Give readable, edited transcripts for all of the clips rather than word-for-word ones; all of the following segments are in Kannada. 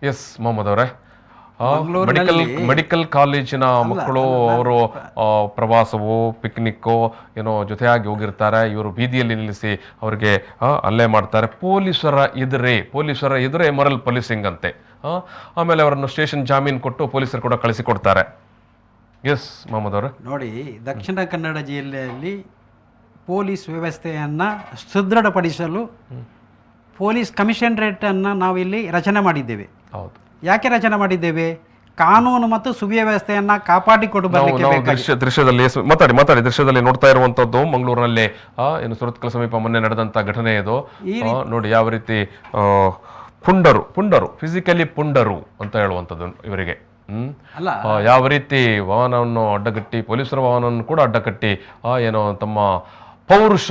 ಎಸ್ ಮೊಹಮ್ಮದ್ ಅವರೇ, ಮಂಗಳೂರಿನಲ್ಲಿ ಮೆಡಿಕಲ್ ಕಾಲೇಜಿನ ಮಕ್ಕಳು ಅವರು ಪ್ರವಾಸವೋ ಪಿಕ್ನಿಕ್ಕೋ ಏನೋ ಜೊತೆಯಾಗಿ ಹೋಗಿರ್ತಾರೆ. ಇವರು ಬೀದಿಯಲ್ಲಿ ನಿಲ್ಲಿಸಿ ಅವರಿಗೆ ಹಲ್ಲೆ ಮಾಡ್ತಾರೆ. ಪೊಲೀಸರ ಎದುರೇ ಮೊರಲ್ ಪೊಲೀಸಿಂಗ್ ಅಂತೆ. ಆಮೇಲೆ ಅವರನ್ನು ಸ್ಟೇಷನ್ ಜಾಮೀನು ಕೊಟ್ಟು ಪೊಲೀಸರು ಕೂಡ ಕಳಿಸಿಕೊಡ್ತಾರೆ. ಎಸ್ ಮೊಹಮ್ಮದ್ ಅವರೇ, ನೋಡಿ, ದಕ್ಷಿಣ ಕನ್ನಡ ಜಿಲ್ಲೆಯಲ್ಲಿ ಪೊಲೀಸ್ ವ್ಯವಸ್ಥೆಯನ್ನು ಸುದೃಢಪಡಿಸಲು ಪೊಲೀಸ್ ಕಮಿಷನರೇಟ್ ಅನ್ನು ನಾವಿಲ್ಲಿ ರಚನೆ ಮಾಡಿದ್ದೇವೆ. ಹೌದು. ಯಾಕೆ ರಚನೆ ಮಾಡಿದ್ದೇವೆ? ಕಾನೂನು ಮತ್ತು ಸುವ್ಯವಸ್ಥೆಯನ್ನ ಕಾಪಾಡಿಕೊಂಡು ಬರಲಿಕ್ಕೆ. ದೃಶ್ಯದಲ್ಲಿ ನೋಡ್ತಾ ಇರುವಂತದ್ದು ಮಂಗಳೂರಿನಲ್ಲಿ ಏನು ಸುರತ್ಕಲ್ ಸಮೀಪ ಮೊನ್ನೆ ನಡೆದಂತ ಘಟನೆ ಇದು. ನೋಡಿ ಯಾವ ರೀತಿ ಪುಂಡರು ಫಿಸಿಕಲಿ ಪುಂಡರು ಅಂತ ಹೇಳುವಂಥದ್ದು ಇವರಿಗೆ. ಯಾವ ರೀತಿ ವಾಹನವನ್ನು ಅಡ್ಡಗಟ್ಟಿ, ಪೊಲೀಸರ ವಾಹನವನ್ನು ಕೂಡ ಅಡ್ಡಗಟ್ಟಿ ಏನೋ ತಮ್ಮ ಪೌರುಷ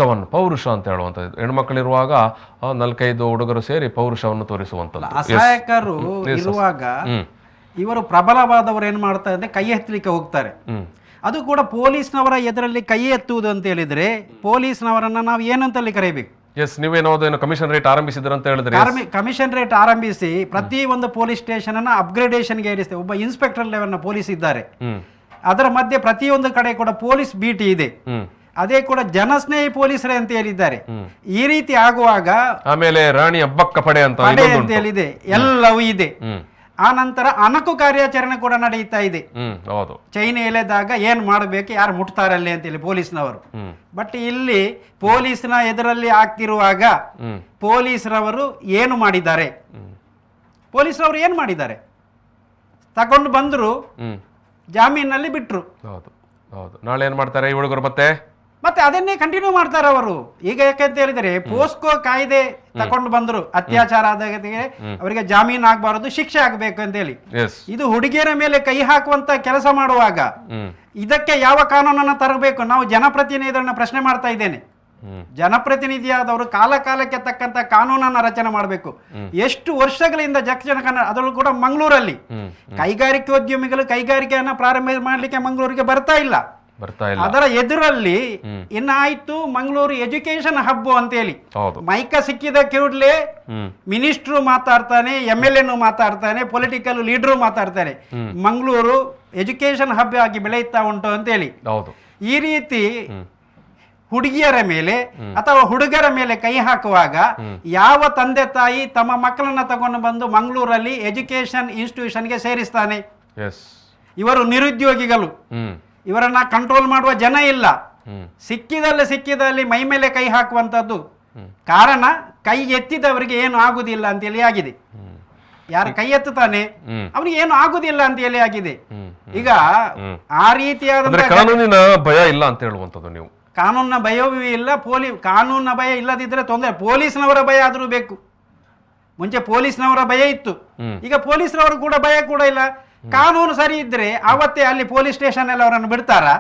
ಅಂತ ಹೇಳುವಂಥದ್ದು. ಹೆಣ್ಮಕ್ಳಿರುವಾಗ 4-5 ಹುಡುಗರು ಸೇರಿ ಪೌರುಷವನ್ನು ತೋರಿಸುವಂಥದ್ದು. ಅಸಹಾಯಕರು ಇರುವಾಗ ಇವರು ಪ್ರಬಲವಾದವರು ಏನ್ ಮಾಡ್ತಾರೆ ಅಂದ್ರೆ ಕೈ ಎತ್ತಲಿಕ್ಕೆ ಹೋಗ್ತಾರೆ. ಅದು ಕೂಡ ಪೊಲೀಸ್ನವರ ಎದುರಲ್ಲಿ ಕೈ ಎತ್ತುವುದು ಅಂತ ಹೇಳಿದ್ರೆ ಪೊಲೀಸ್ನವರನ್ನ ನಾವು ಏನಂತಲ್ಲಿ ಕರೆಯಬೇಕು? ಎಸ್, ನೀವೇನೋ ಕಮಿಷನರೇಟ್ ಆರಂಭಿಸಿದ್ರ ಅಂತ ಹೇಳಿದ್ರೆ ಕಮಿಷನರೇಟ್ ಆರಂಭಿಸಿ ಪ್ರತಿ ಒಂದು ಪೊಲೀಸ್ ಸ್ಟೇಷನ್ ಅನ್ನ ಅಪ್ಗ್ರೇಡೇಷನ್ಗೆ ಏರಿಸ್ತೇವೆ. ಒಬ್ಬ ಇನ್ಸ್ಪೆಕ್ಟರ್ ಲೆವೆಲ್ನ ಪೊಲೀಸ್ ಇದ್ದಾರೆ. ಅದರ ಮಧ್ಯೆ ಪ್ರತಿಯೊಂದು ಕಡೆ ಕೂಡ ಪೊಲೀಸ್ ಬೀಟಿ ಇದೆ. ಅದೇ ಕೂಡ ಜನಸ್ನೇಹಿ ಪೊಲೀಸರೇ ಅಂತ ಹೇಳಿದ್ದಾರೆ. ಈ ರೀತಿ ಆಗುವಾಗ ಆಮೇಲೆ ರಾಣಿ ಹಬ್ಬಕ್ಕ ಪಡೆ ಅಂತ ಹೇಳಿದೆ, ಎಲ್ಲವೂ ಇದೆ. ಆ ನಂತರ ಅಣಕು ಕಾರ್ಯಾಚರಣೆ ಕೂಡ ನಡೀತಾ ಇದೆ. ಚೈನೆ ಎಳೆದಾಗ ಏನ್ ಮಾಡಬೇಕು, ಯಾರು ಮುಟ್ತಾರಲ್ಲಿ ಅಂತ ಹೇಳಿ ಪೊಲೀಸ್ನವರು. ಬಟ್ ಇಲ್ಲಿ ಪೊಲೀಸ್ನ ಎದುರಲ್ಲಿ ಆಗ್ತಿರುವಾಗ ಪೊಲೀಸರವರು ಏನು ಮಾಡಿದ್ದಾರೆ? ತಗೊಂಡು ಬಂದ್ರು, ಜಾಮೀನಲ್ಲಿ ಬಿಟ್ರು. ನಾಳೆ ಏನ್ ಮಾಡ್ತಾರೆ ಈ ಹುಡುಗರು? ಮತ್ತೆ ಅದನ್ನೇ ಕಂಟಿನ್ಯೂ ಮಾಡ್ತಾರೆ ಅವರು. ಈಗ ಯಾಕಂತ ಹೇಳಿದರೆ ಪೋಸ್ಕೋ ಕಾಯ್ದೆ ತಕೊಂಡು ಬಂದ್ರು, ಅತ್ಯಾಚಾರ ಆದಾಗ ಅವರಿಗೆ ಜಾಮೀನು ಆಗಬಾರದು, ಶಿಕ್ಷೆ ಆಗಬೇಕು ಅಂತ ಹೇಳಿ. ಇದು ಹುಡುಗಿಯರ ಮೇಲೆ ಕೈ ಹಾಕುವಂತ ಕೆಲಸ ಮಾಡುವಾಗ ಇದಕ್ಕೆ ಯಾವ ಕಾನೂನನ್ನು ತರಬೇಕು? ನಾವು ಜನಪ್ರತಿನಿಧಿಗಳನ್ನ ಪ್ರಶ್ನೆ ಮಾಡ್ತಾ ಇದ್ದೇನೆ. ಜನಪ್ರತಿನಿಧಿಯಾದವರು ಕಾಲಕ್ಕೆ ತಕ್ಕಂತ ಕಾನೂನನ್ನ ರಚನೆ ಮಾಡಬೇಕು. ಎಷ್ಟು ವರ್ಷಗಳಿಂದ ದಕ್ಷಿಣ ಕನ್ನಡ, ಅದರಲ್ಲೂ ಕೂಡ ಮಂಗಳೂರಲ್ಲಿ ಕೈಗಾರಿಕೋದ್ಯಮಿಗಳು ಕೈಗಾರಿಕೆಯನ್ನ ಪ್ರಾರಂಭ ಮಾಡ್ಲಿಕ್ಕೆ ಮಂಗಳೂರಿಗೆ ಬರ್ತಾ ಇಲ್ಲ. ಅದರ ಎದುರಲ್ಲಿ ಇನ್ನಾಯ್ತು ಮಂಗಳೂರು ಎಜುಕೇಶನ್ ಹಬ್ ಅಂತ ಹೇಳಿ ಮೈಕ ಸಿಕ್ಕಿದ ಕೂಡಲೇ ಮಿನಿಸ್ಟ್ರು ಮಾತಾಡ್ತಾನೆ, MLA ಮಾತಾಡ್ತಾನೆ, ಪೊಲಿಟಿಕಲ್ ಲೀಡರು ಮಾತಾಡ್ತಾರೆ, ಮಂಗಳೂರು ಎಜುಕೇಶನ್ ಹಬ್ ಆಗಿ ಬೆಳೆಯುತ್ತಾ ಉಂಟು ಅಂತ ಹೇಳಿ. ಈ ರೀತಿ ಹುಡುಗಿಯರ ಮೇಲೆ ಅಥವಾ ಹುಡುಗರ ಮೇಲೆ ಕೈ ಹಾಕುವಾಗ ಯಾವ ತಂದೆ ತಾಯಿ ತಮ್ಮ ಮಕ್ಕಳನ್ನ ತಗೊಂಡು ಬಂದು ಮಂಗಳೂರಲ್ಲಿ ಎಜುಕೇಶನ್ ಇನ್ಸ್ಟಿಟ್ಯೂಷನ್ಗೆ ಸೇರಿಸ್ತಾನೆ? ಇವರು ನಿರುದ್ಯೋಗಿಗಳು, ಇವರನ್ನ ಕಂಟ್ರೋಲ್ ಮಾಡುವ ಜನ ಇಲ್ಲ. ಸಿಕ್ಕಿದಲ್ಲಿ ಮೈ ಮೇಲೆ ಕೈ ಹಾಕುವಂತದ್ದು. ಕಾರಣ ಕೈ ಎತ್ತಿದವರಿಗೆ ಏನು ಆಗುದಿಲ್ಲ ಅಂತ ಹೇಳಿ ಆಗಿದೆ. ಯಾರು ಕೈ ಎತ್ತುತ್ತಾನೆ ಅವನಿಗೆ ಏನು ಆಗುದಿಲ್ಲ ಅಂತ ಹೇಳಿ ಆಗಿದೆ. ಈಗ ಆ ರೀತಿಯಾದ ಕಾನೂನಿನ ಭಯ ಇಲ್ಲ ಅಂತ ಹೇಳುವಂಥದ್ದು ನೀವು. ಕಾನೂನಿನ ಭಯವೂ ಇಲ್ಲ. ಕಾನೂನಿನ ಭಯ ಇಲ್ಲದಿದ್ರೆ ತೊಂದರೆ. ಪೊಲೀಸ್ನವರ ಭಯ ಆದ್ರೂ ಬೇಕು. ಮುಂಚೆ ಪೊಲೀಸ್ನವರ ಭಯ ಇತ್ತು, ಈಗ ಪೊಲೀಸ್ನವರು ಕೂಡ ಭಯ ಕೂಡ ಇಲ್ಲ. ಕಾನೂನು ಸರಿ ಇದ್ರೆ ಅವತ್ತೇ ಅಲ್ಲಿ ಪೊಲೀಸ್ ಸ್ಟೇಷನ್ ಎಲ್ಲ ಅವರನ್ನು ಬಿಡ್ತಾರಾ?